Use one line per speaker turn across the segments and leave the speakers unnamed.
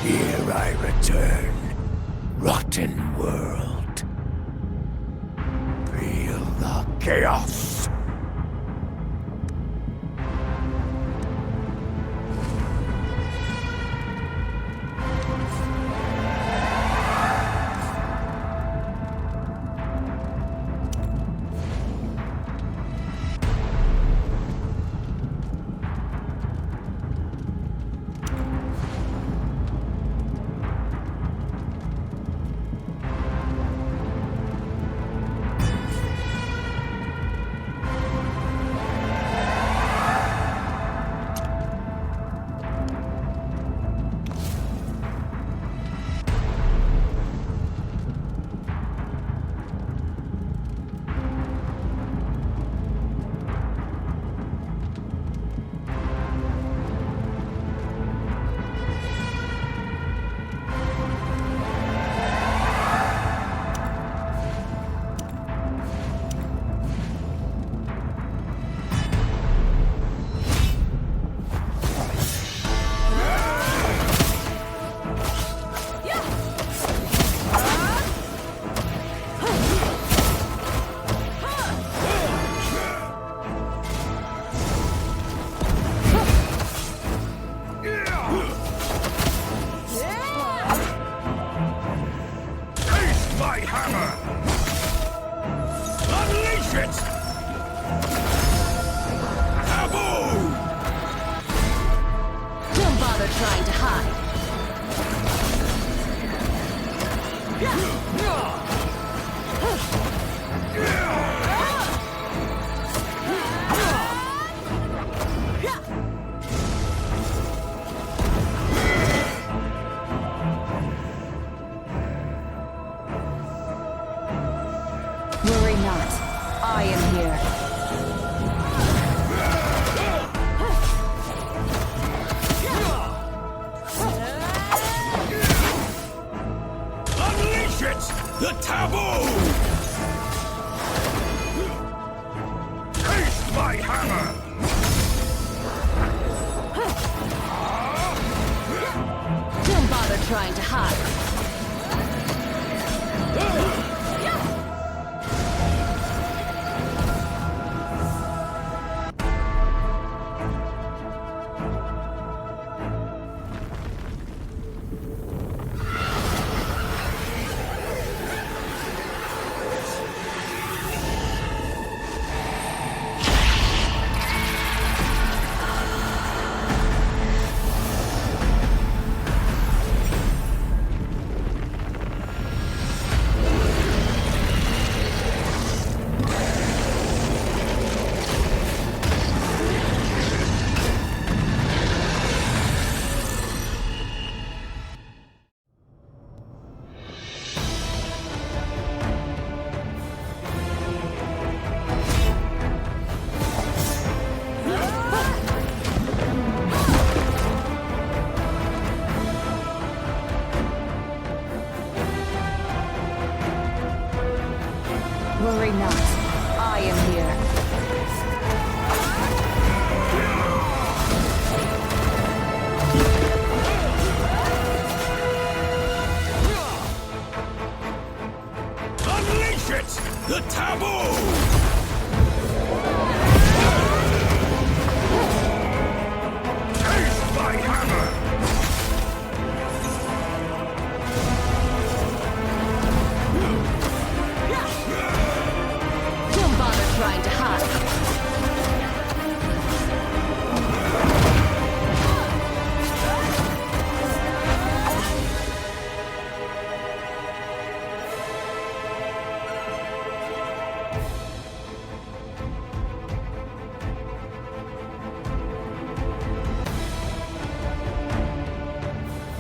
Here I return, rotten world. Feel the chaos.
Trying to hide. Worry not. I am here.
The taboo! Taste my hammer!
Don't bother trying to hide. Worry not. I am here.
Unleash it! The taboo! Taste my hammer!
Trying to hide.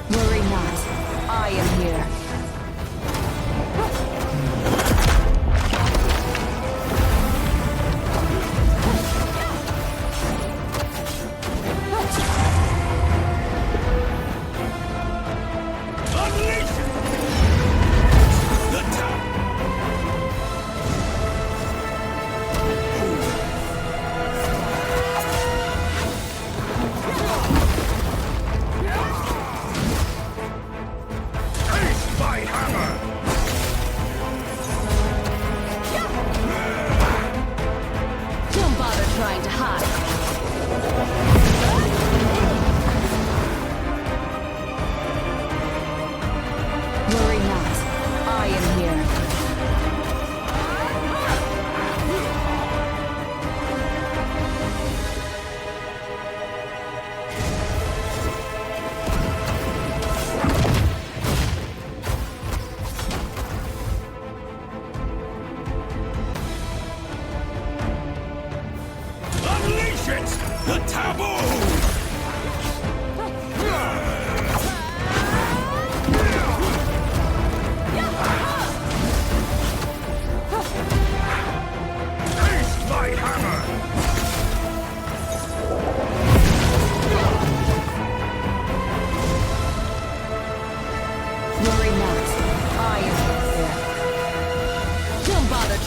Worry not. I am here.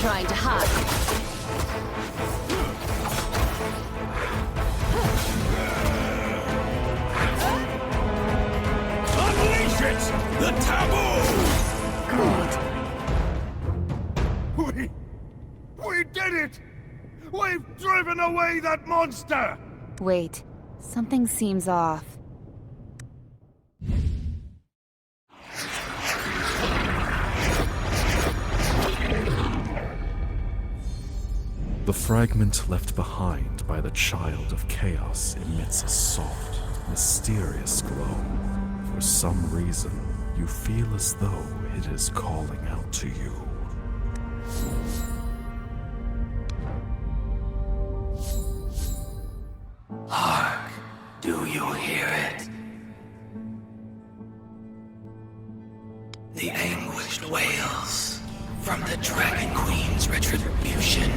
trying to hide.
Unleash it! The taboo!
Good.
We did it! We've driven away that monster!
Wait, something seems off.
The fragment left behind by the Child of Chaos emits a soft, mysterious glow. For some reason, you feel as though it is calling out to you.
Hark, do you hear it? The anguished wails from the Dragon Queen's retribution.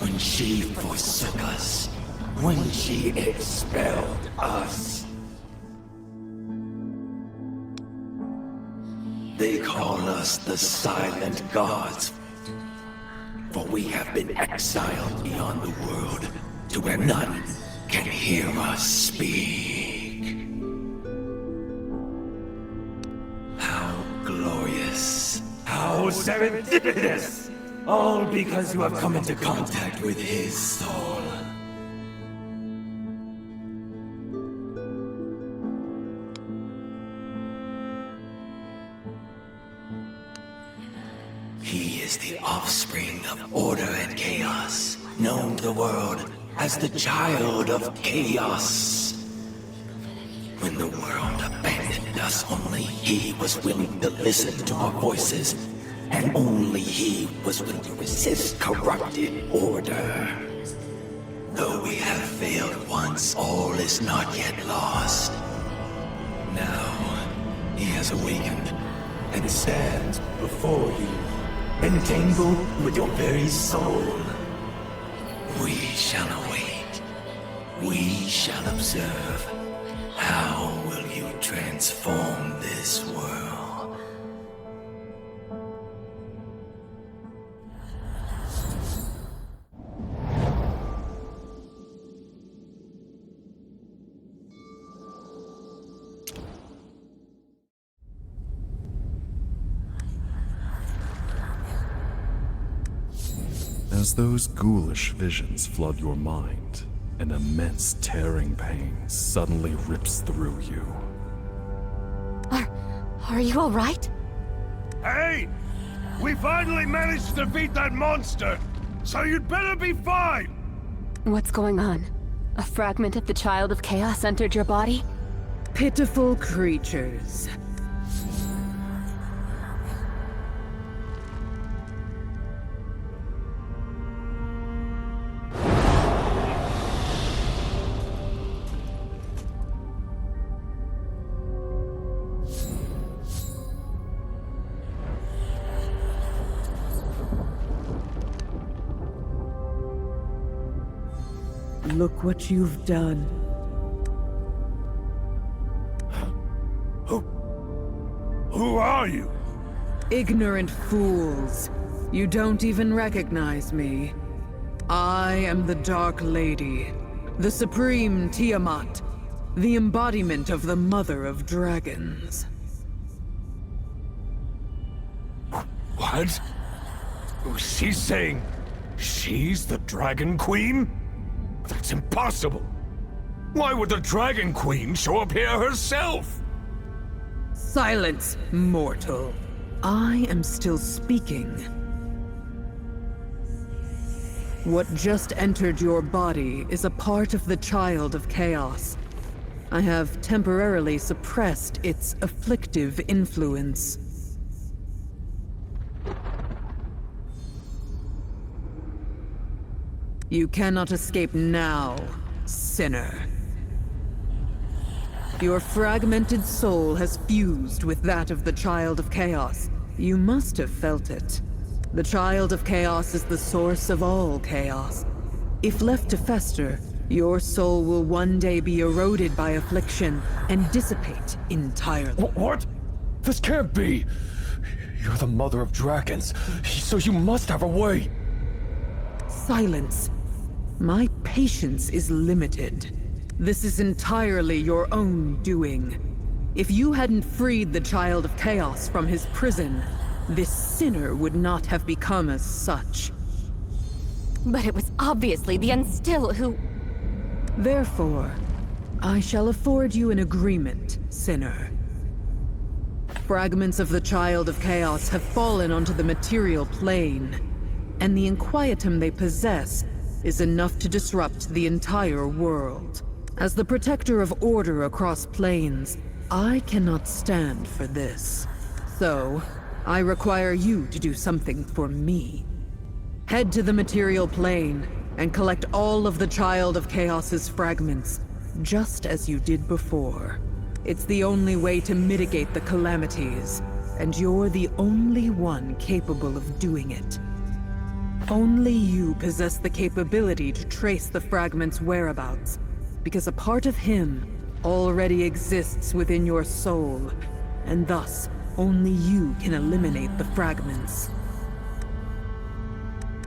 When she forsook us, when she expelled us. They call us the Silent Gods, for we have been exiled beyond the world to where none can hear us speak. How glorious, how serendipitous! All because you have come into contact with his soul. He is the offspring of order and chaos, known to the world as the Child of Chaos. When the world abandoned us, only he was willing to listen to our voices, and only he was willing to resist corrupted order. Though we have failed once, all is not yet lost. Now, he has awakened and stands before you, entangled with your very soul. We shall await. We shall observe. How will you transform this world?
As those ghoulish visions flood your mind, an immense tearing pain suddenly rips through you.
Are you all right?
Hey! We finally managed to defeat that monster! So you'd better be fine!
What's going on? A fragment of the Child of Chaos entered your body?
Pitiful creatures. Look what you've done.
Who are you?
Ignorant fools. You don't even recognize me. I am the Dark Lady, the Supreme Tiamat, the embodiment of the Mother of Dragons.
What? She's saying she's the Dragon Queen? That's impossible! Why would the Dragon Queen show up here herself?
Silence, mortal. I am still speaking. What just entered your body is a part of the Child of Chaos. I have temporarily suppressed its afflictive influence. You cannot escape now, sinner. Your fragmented soul has fused with that of the Child of Chaos. You must have felt it. The Child of Chaos is the source of all chaos. If left to fester, your soul will one day be eroded by affliction and dissipate entirely.
What? This can't be!
You're the mother of dragons, so you must have a way!
Silence. My patience is limited. This is entirely your own doing. If you hadn't freed the Child of Chaos from his prison, this sinner would not have become as such.
But it was obviously the Unstill who...
Therefore, I shall afford you an agreement, sinner. Fragments of the Child of Chaos have fallen onto the material plane, and the inquietum they possess is enough to disrupt the entire world. As the protector of order across planes, I cannot stand for this. So, I require you to do something for me. Head to the material plane and collect all of the Child of Chaos's fragments, just as you did before. It's the only way to mitigate the calamities, and you're the only one capable of doing it. Only you possess the capability to trace the fragment's whereabouts, because a part of him already exists within your soul, and thus only you can eliminate the fragments.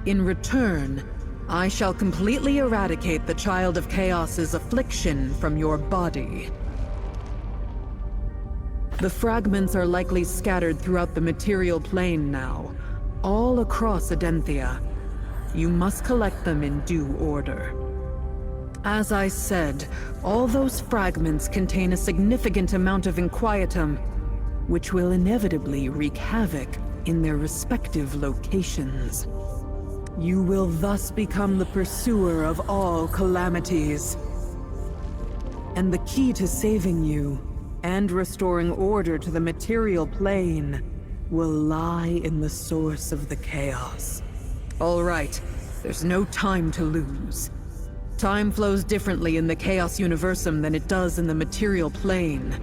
In return, I shall completely eradicate the Child of Chaos's affliction from your body. The fragments are likely scattered throughout the material plane now, all across Adenthia. You must collect them in due order. As I said, all those fragments contain a significant amount of inquietum, which will inevitably wreak havoc in their respective locations. You will thus become the pursuer of all calamities. And the key to saving you, and restoring order to the material plane, will lie in the source of the chaos. All right, there's no time to lose. Time flows differently in the Chaos Universum than it does in the material plane.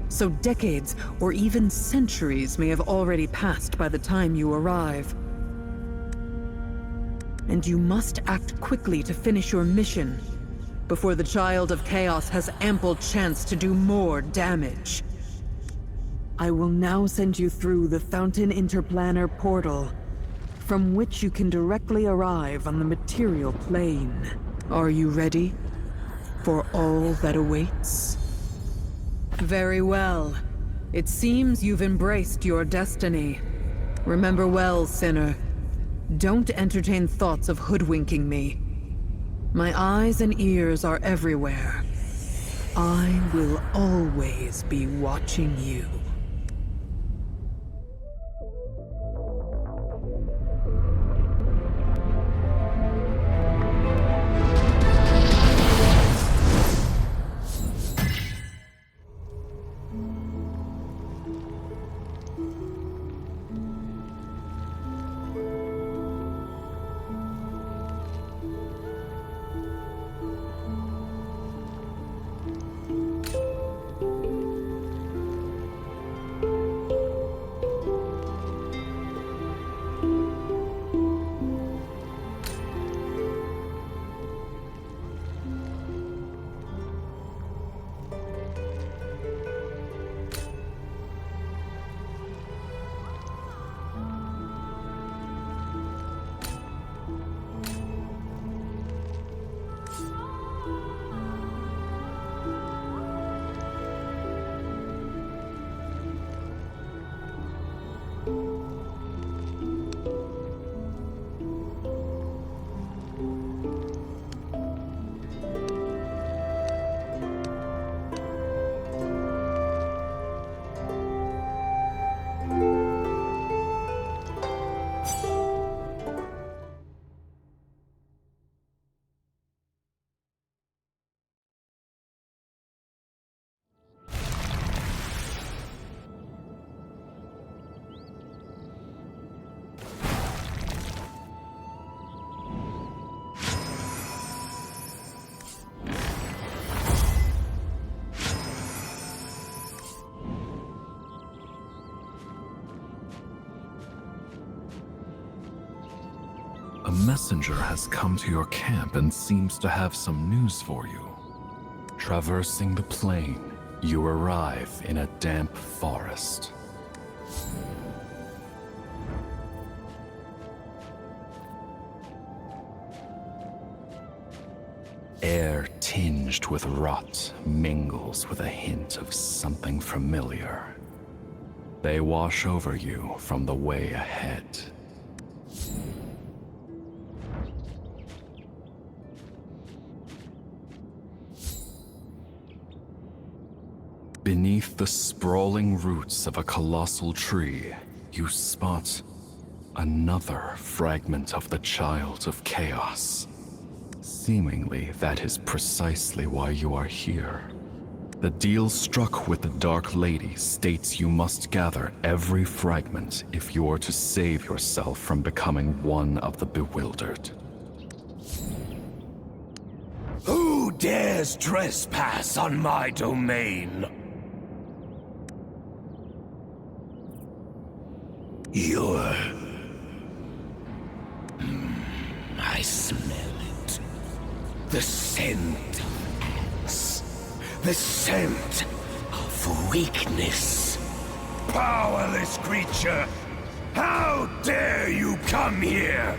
So decades, or even centuries, may have already passed by the time you arrive. And you must act quickly to finish your mission, before the Child of Chaos has ample chance to do more damage. I will now send you through the Fountain Interplanar portal, from which you can directly arrive on the material plane. Are you ready for all that awaits? Very well. It seems you've embraced your destiny. Remember well, sinner. Don't entertain thoughts of hoodwinking me. My eyes and ears are everywhere. I will always be watching you.
A messenger has come to your camp and seems to have some news for you. Traversing the plain, you arrive in a damp forest. air tinged with rot mingles with a hint of something familiar. They wash over you from the way ahead. Beneath the sprawling roots of a colossal tree, you spot another fragment of the Child of Chaos. Seemingly, that is precisely why you are here. The deal struck with the Dark Lady states you must gather every fragment if you are to save yourself from becoming one of the bewildered.
Who dares trespass on my domain? You're... I smell it. The scent of ants. The scent of weakness. Powerless creature! How dare you come here?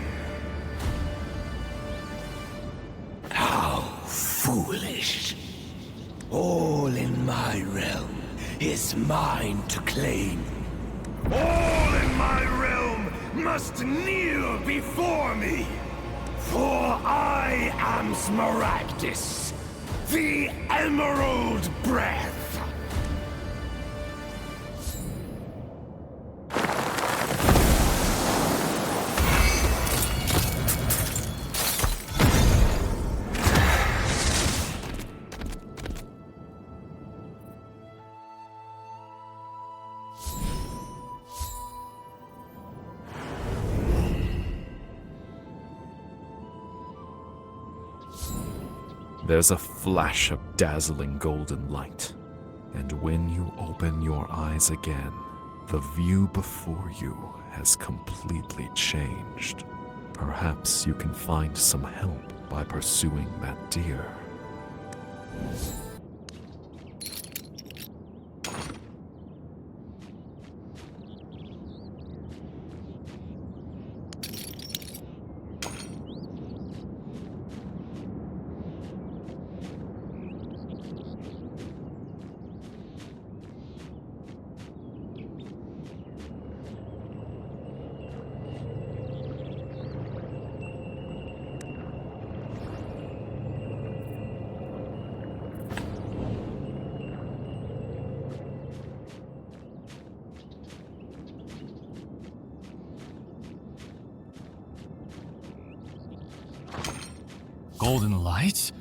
How foolish. All in my realm is mine to claim. All in my realm must kneel before me. For I am Smaragdus, the Emerald Breath.
There's a flash of dazzling golden light, and when you open your eyes again, the view before you has completely changed. Perhaps you can find some help by pursuing that deer.
Golden lights?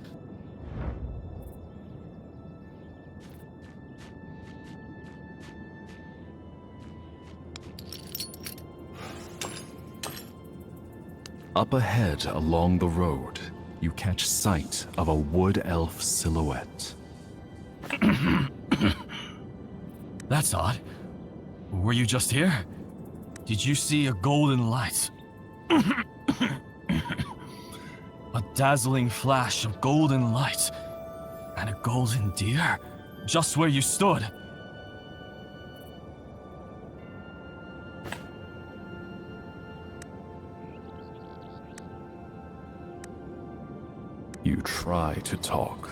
Up ahead along the road, you catch sight of a wood elf silhouette.
That's odd. Were you just here? Did you see a golden light? A dazzling flash of golden light. And a golden deer? Just where you stood.
You try to talk,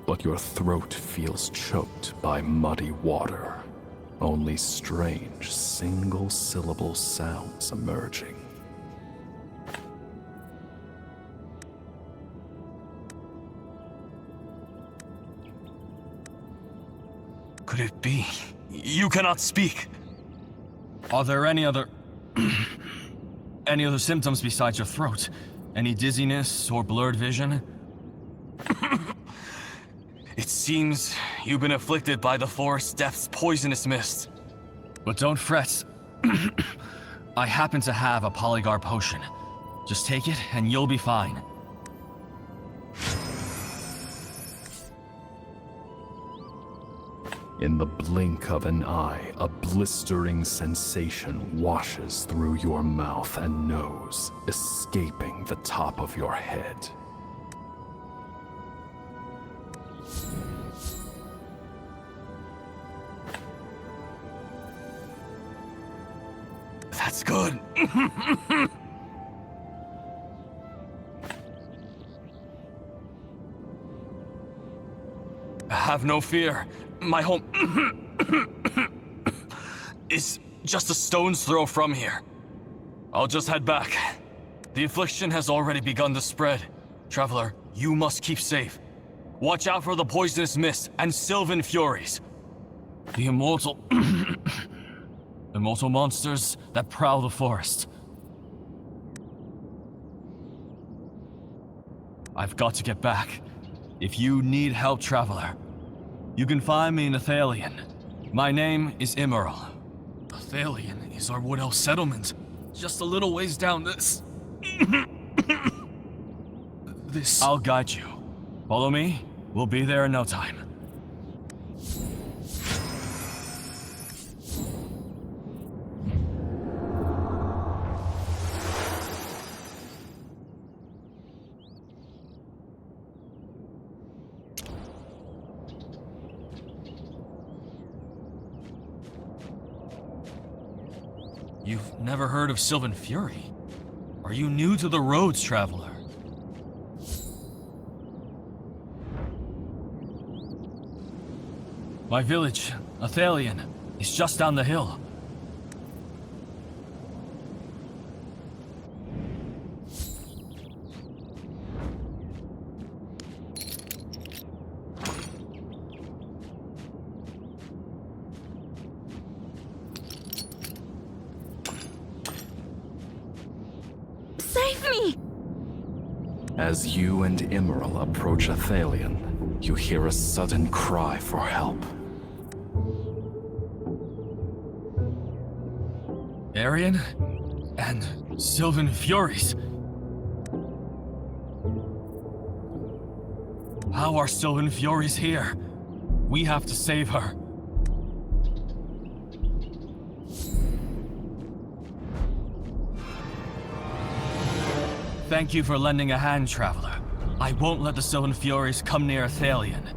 but your throat feels choked by muddy water. Only strange, single-syllable sounds emerging.
Could it be? You cannot speak. Are there any other... any other symptoms besides your throat? Any dizziness or blurred vision? It seems you've been afflicted by the forest depth's poisonous mist. But don't fret. I happen to have a polygar potion. Just take it and you'll be fine.
In the blink of an eye, a blistering sensation washes through your mouth and nose, escaping the top of your head.
That's good. have no fear. My home is just a stone's throw from here. I'll just head back. The affliction has already begun to spread. Traveler, you must keep safe. Watch out for the poisonous mist and sylvan furies. The immortal... immortal monsters that prowl the forest. I've got to get back. If you need help, Traveler, you can find me in Athalion. My name is Emerald. Athalion is our Wood Elf settlement. Just a little ways down this... I'll guide you. Follow me. We'll be there in no time. You've never heard of Sylvan Fury? Are you new to the roads, Traveler? My village, Athalion, is just down the hill.
Save me!
As you and Emerald approach Athalion, you hear a sudden cry for help.
Arian and Sylvan Furies. How are Sylvan Furies here? We have to save her. Thank you for lending a hand, Traveler. I won't let the Sylvan Furies come near Athalion.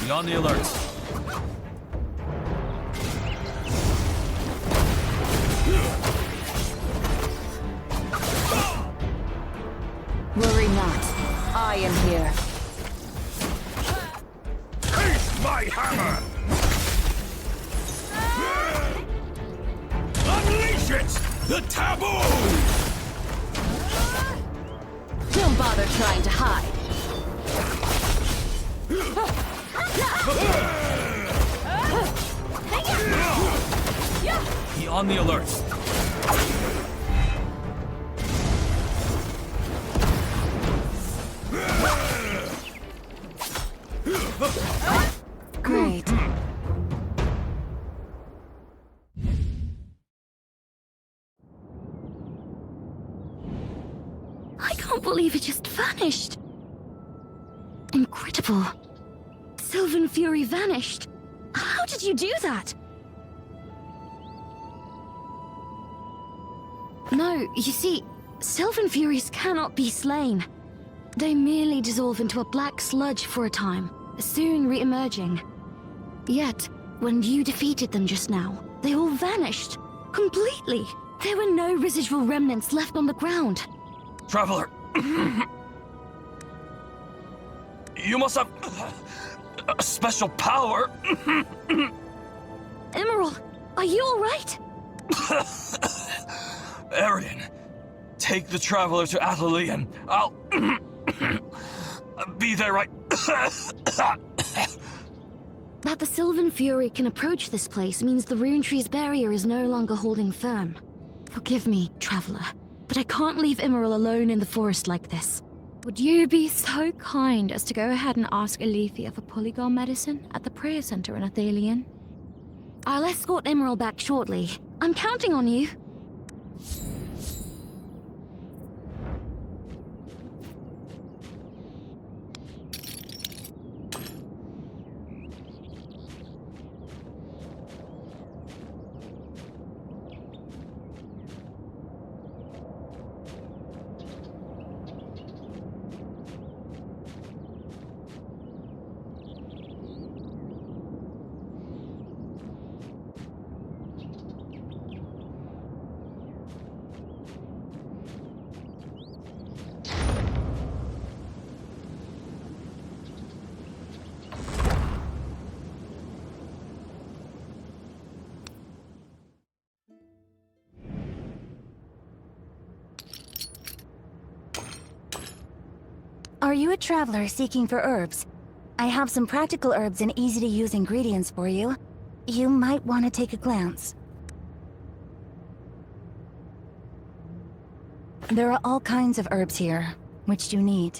Be on the alert.
Worry not. I am here.
Face my hammer! Unleash it! The taboo!
Don't bother trying to hide.
Be on the alert.
Great. I can't believe it just vanished. Incredible. Sylvan Fury vanished. How did you do that? No, you see, Sylvan Furies cannot be slain. They merely dissolve into a black sludge for a time, soon re-emerging. Yet, when you defeated them just now, they all vanished. Completely. There were no residual remnants left on the ground.
Traveler! You must have a special power.
Emerald, are you alright?
Arian, take the Traveler to Athalion. I'll be there right...
That the Sylvan Fury can approach this place means the Rune Tree's barrier is no longer holding firm. Forgive me, Traveler, but I can't leave Emerald alone in the forest like this.
Would you be so kind as to go ahead and ask Alethea for polygon medicine at the prayer center in Athalion?
I'll escort Emerald back shortly. I'm counting on you.
Are you a traveler seeking for herbs? I have some practical herbs and easy-to-use ingredients for you. You might want to take a glance. There are all kinds of herbs here. Which do you need?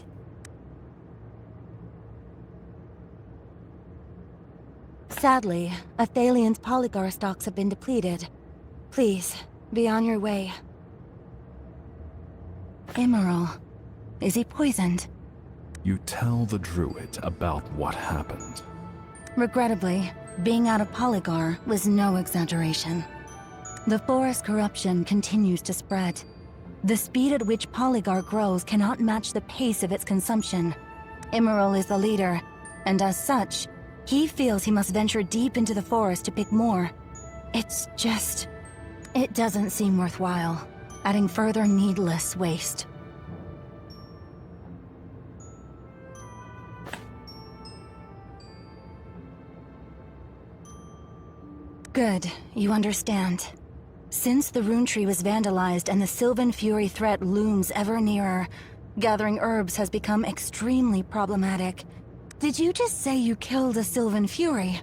Sadly, Athalion's polygar stocks have been depleted. Please, be on your way. Emerald. Is he poisoned?
You tell the druid about what happened.
Regrettably, being out of polygar was no exaggeration. The forest corruption continues to spread. The speed at which polygar grows cannot match the pace of its consumption. Emerald is the leader, and as such, he feels he must venture deep into the forest to pick more. It's just... it doesn't seem worthwhile, adding further needless waste. Good, you understand. Since the rune tree was vandalized and the Sylvan Fury threat looms ever nearer, gathering herbs has become extremely problematic. Did you just say you killed a Sylvan Fury?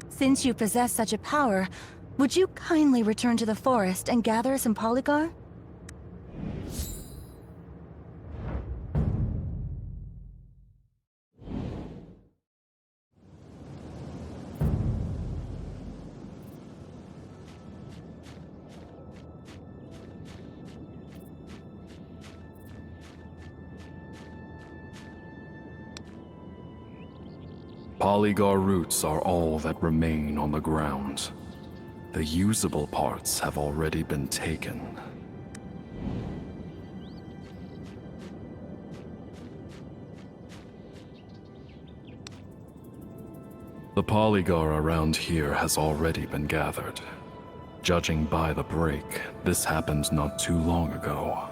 Since you possess such a power, would you kindly return to the forest and gather some polygar?
Polygar roots are all that remain on the ground. The usable parts have already been taken. The polygar around here has already been gathered. Judging by the break, this happened not too long ago.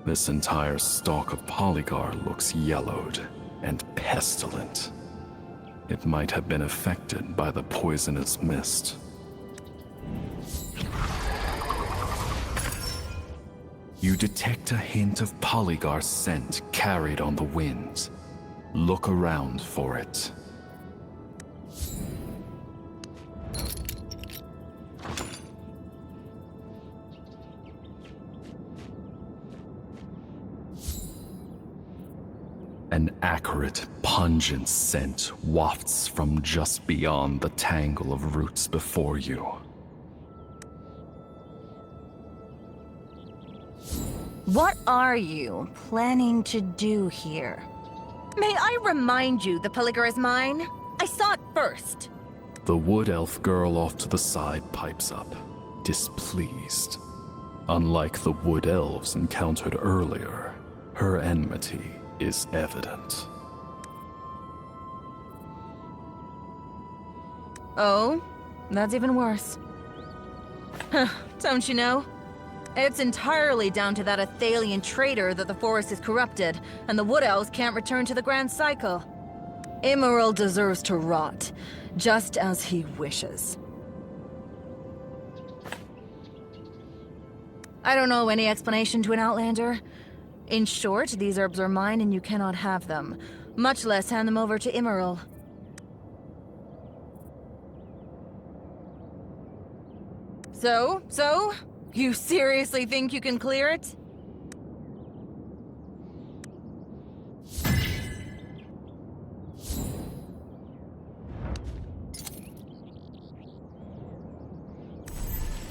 This entire stalk of polygar looks yellowed and pestilent. It might have been affected by the poisonous mist. You detect a hint of polygar scent carried on the wind. Look around for it. An acrid, pungent scent wafts from just beyond the tangle of roots before you.
What are you planning to do here? May I remind you the polygar is mine? I saw it first.
The wood elf girl off to the side pipes up, displeased. Unlike the wood elves encountered earlier, her enmity is evident.
Oh, that's even worse. Don't you know? It's entirely down to that Athalion traitor that the forest is corrupted, and the Wood Elves can't return to the Grand Cycle. Emerald deserves to rot, just as he wishes. I don't know any explanation to an Outlander. In short, these herbs are mine and you cannot have them, much less hand them over to Emerald. So? You seriously think you can clear it?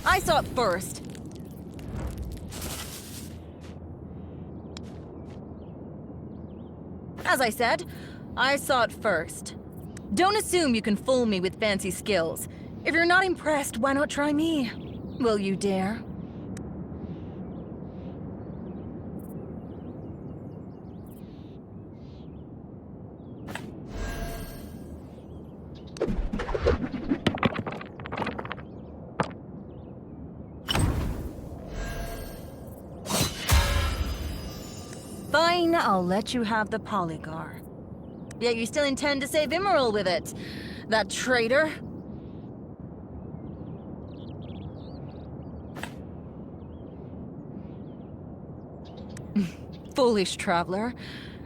I saw it first. As I said, I saw it first. Don't assume you can fool me with fancy skills. If you're not impressed, why not try me? Will you dare? Fine, I'll let you have the polygar. Yet you still intend to save Emerald with it. That traitor. Foolish traveler.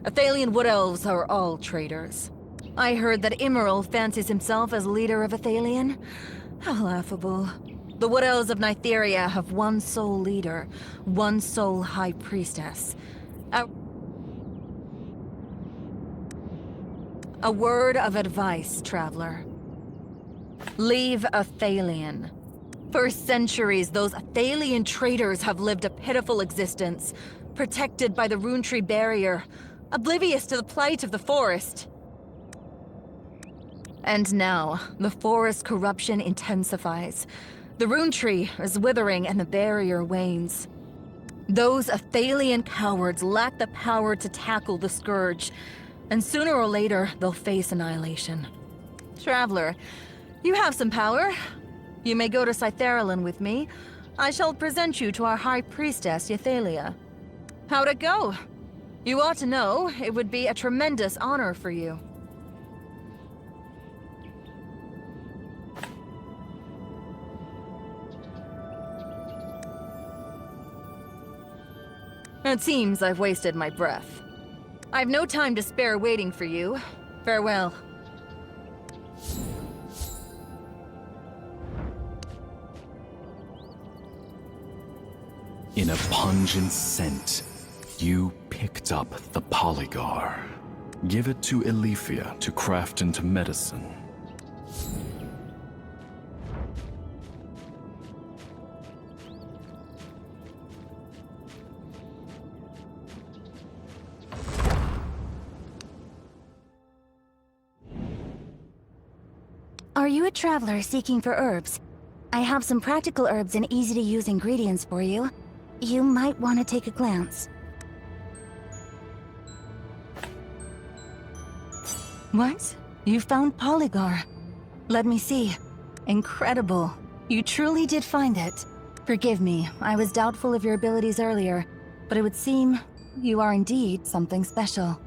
Athalian wood elves are all traitors. I heard that Immoral fancies himself as leader of Athalian. How laughable. The wood elves of Nytheria have one sole leader, one sole high priestess. A word of advice, traveler. Leave Athalian. For centuries, those Athalian traitors have lived a pitiful existence, protected by the Rune Tree barrier, oblivious to the plight of the forest. And now, the forest corruption intensifies. The Rune Tree is withering and the barrier wanes. Those Athalian cowards lack the power to tackle the Scourge, and sooner or later, they'll face annihilation. Traveler, you have some power. You may go to Cytheralin with me. I shall present you to our High Priestess, Ythalia. How'd it go? You ought to know, it would be a tremendous honor for you. It seems I've wasted my breath. I've no time to spare waiting for you. Farewell.
In a pungent scent, you picked up the polygar. Give it to Elifia to craft into medicine.
Are you a traveler seeking for herbs? I have some practical herbs and easy-to-use ingredients for you. You might want to take a glance. What? You found Polygar? Let me see. Incredible. You truly did find it. Forgive me, I was doubtful of your abilities earlier, but it would seem you are indeed something special.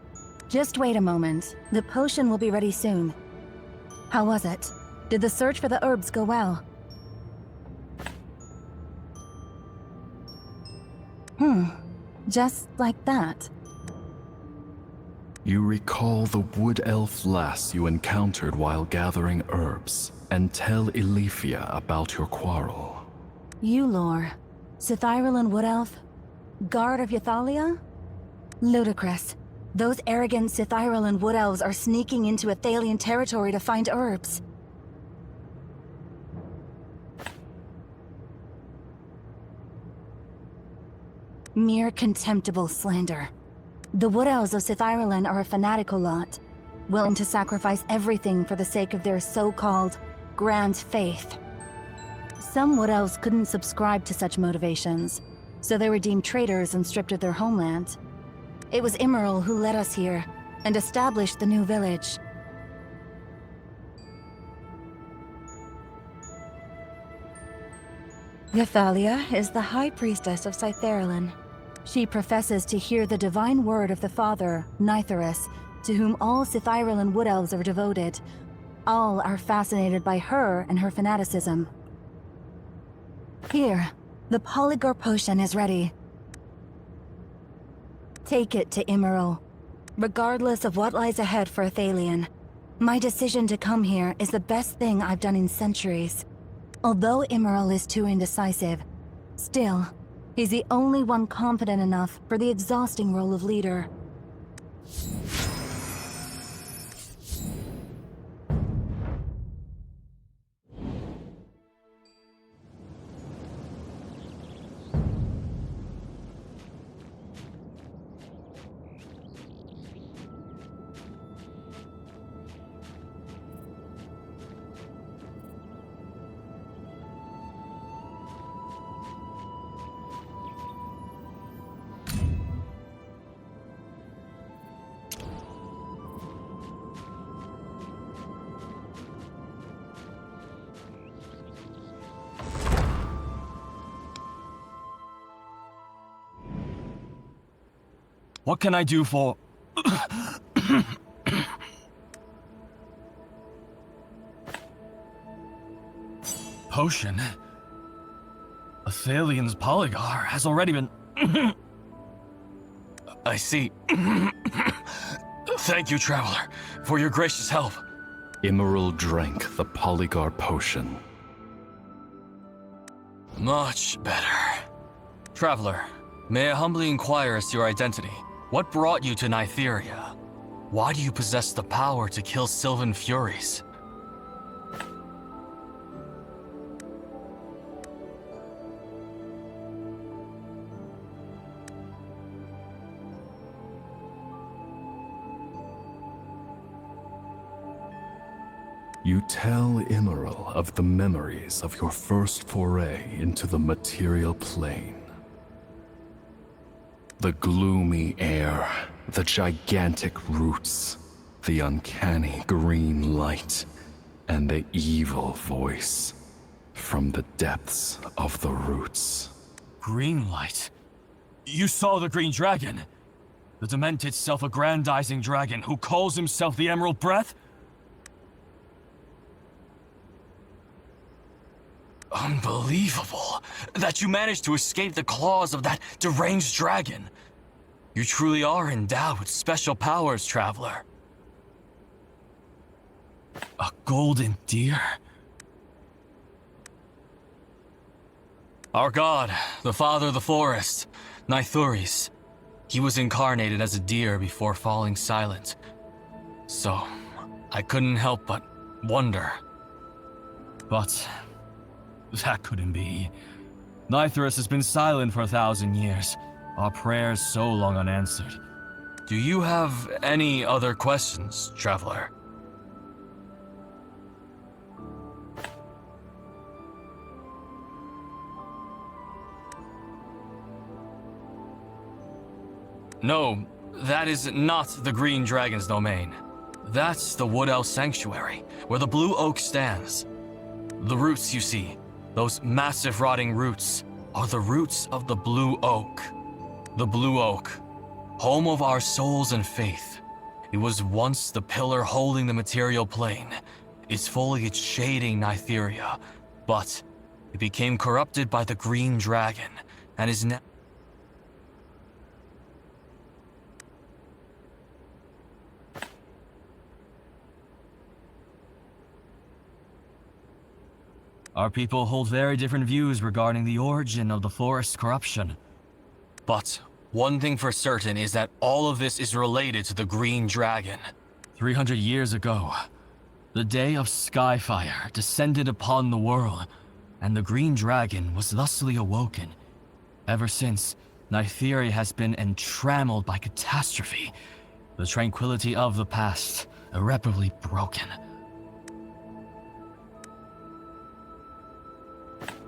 Just wait a moment. The potion will be ready soon. How was it? Did the search for the herbs go well? Just like that.
You recall the wood elf lass you encountered while gathering herbs, and tell Elifia about your quarrel.
Eulor, Cythyralan wood elf, guard of Ythalia? Ludicrous. Those arrogant Cythyralan wood elves are sneaking into Athalian territory to find herbs. Mere contemptible slander. The Wood Elves of Cythyralan are a fanatical lot, willing to sacrifice everything for the sake of their so-called grand faith. Some Wood Elves couldn't subscribe to such motivations, so they were deemed traitors and stripped of their homeland. It was Immoral who led us here, and established the new village. Ythalia is the High Priestess of Cytheralin. She professes to hear the divine word of the Father, Nytherus, to whom all Cythyralan Wood Elves are devoted. All are fascinated by her and her fanaticism. Here, the Polygar potion is ready. Take it to Immoral. Regardless of what lies ahead for Athalian, my decision to come here is the best thing I've done in centuries. Although Immoral is too indecisive, still, he's the only one confident enough for the exhausting role of leader.
What can I do for... Potion? Athalian's Polygar has already been... I see. Thank you, Traveler, for your gracious help.
Emerald drank the Polygar potion.
Much better. Traveler, may I humbly inquire as to your identity? What brought you to Nytheria? Why do you possess the power to kill Sylvan Furies?
You tell Emerald of the memories of your first foray into the material plane. The gloomy air, the gigantic roots, the uncanny green light, and the evil voice from the depths of the roots.
Green light? You saw the Green Dragon? The demented self-aggrandizing dragon who calls himself the Emerald Breath? Unbelievable that you managed to escape the claws of that deranged dragon. You truly are endowed with special powers, Traveler. A golden deer? Our god, the father of the forest, Nythuris. He was incarnated as a deer before falling silent. So, I couldn't help but wonder. But that couldn't be. Nythuris has been silent for 1,000 years. Our prayers so long unanswered. Do you have any other questions, Traveler? No, that is not the Green Dragon's domain. That's the Wood Elf Sanctuary, where the Blue Oak stands. The roots you see, those massive rotting roots, are the roots of the Blue Oak. The Blue Oak, home of our souls and faith. It was once the pillar holding the material plane, its foliage shading Nytheria, but it became corrupted by the Green Dragon, and is now... Our people hold very different views regarding the origin of the forest's corruption. But one thing for certain is that all of this is related to the Green Dragon. 300 years ago, the day of Skyfire descended upon the world, and the Green Dragon was thusly awoken. Ever since, Nytheria has been entrammelled by catastrophe, the tranquility of the past irreparably broken.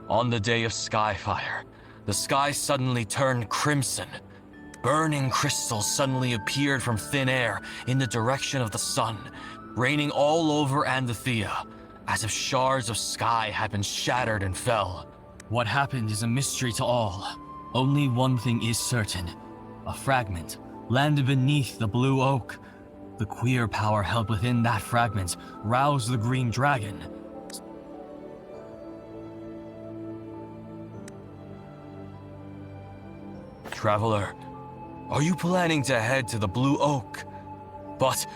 On the day of Skyfire, the sky suddenly turned crimson. Burning crystals suddenly appeared from thin air in the direction of the sun, raining all over Andathea, as if shards of sky had been shattered and fell. What happened is a mystery to all. Only one thing is certain. A fragment landed beneath the Blue Oak. The queer power held within that fragment roused the Green Dragon. Traveler, are you planning to head to the Blue Oak? But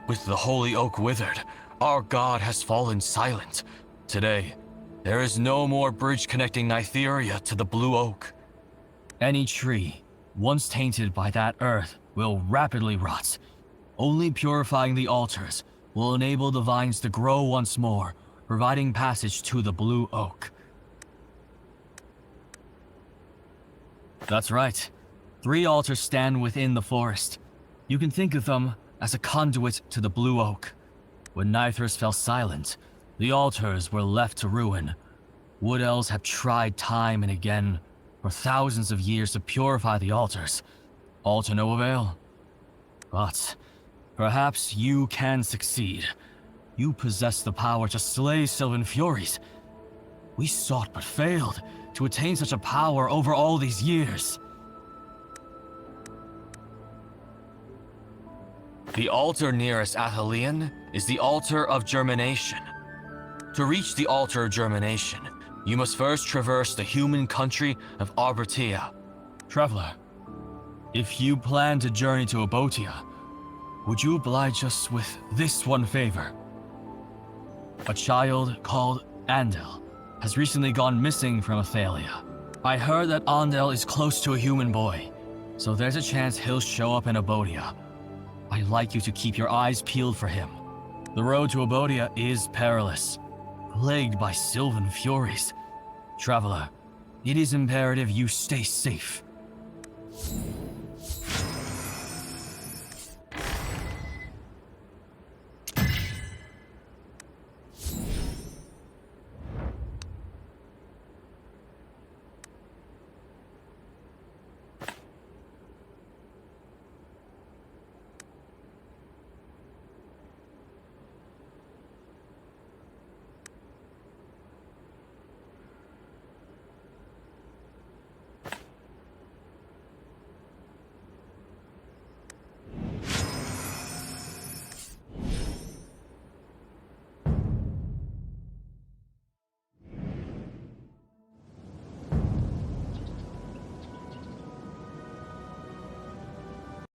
with the Holy Oak withered, our god has fallen silent. Today, there is no more bridge connecting Nytheria to the Blue Oak. Any tree, once tainted by that earth, will rapidly rot. Only purifying the altars will enable the vines to grow once more, providing passage to the Blue Oak. That's right. 3 altars stand within the forest. You can think of them as a conduit to the Blue Oak. When Nythuris fell silent, the altars were left to ruin. Wood Elves have tried time and again for thousands of years to purify the altars, all to no avail. But perhaps you can succeed. You possess the power to slay Sylvan Furies. We sought but failed to attain such a power over all these years. The altar nearest Athelion is the altar of germination. To reach the altar of germination, you must first traverse the human country of Arbertia. Traveler, If you plan to journey to Abotia, would you oblige us with this one favor? A child called Andel has recently gone missing from Athalia. I heard that Andel is close to a human boy, so there's a chance he'll show up in Abotia. I'd like you to keep your eyes peeled for him. The road to Abotia is perilous, plagued by sylvan furies. Traveler, it is imperative you stay safe.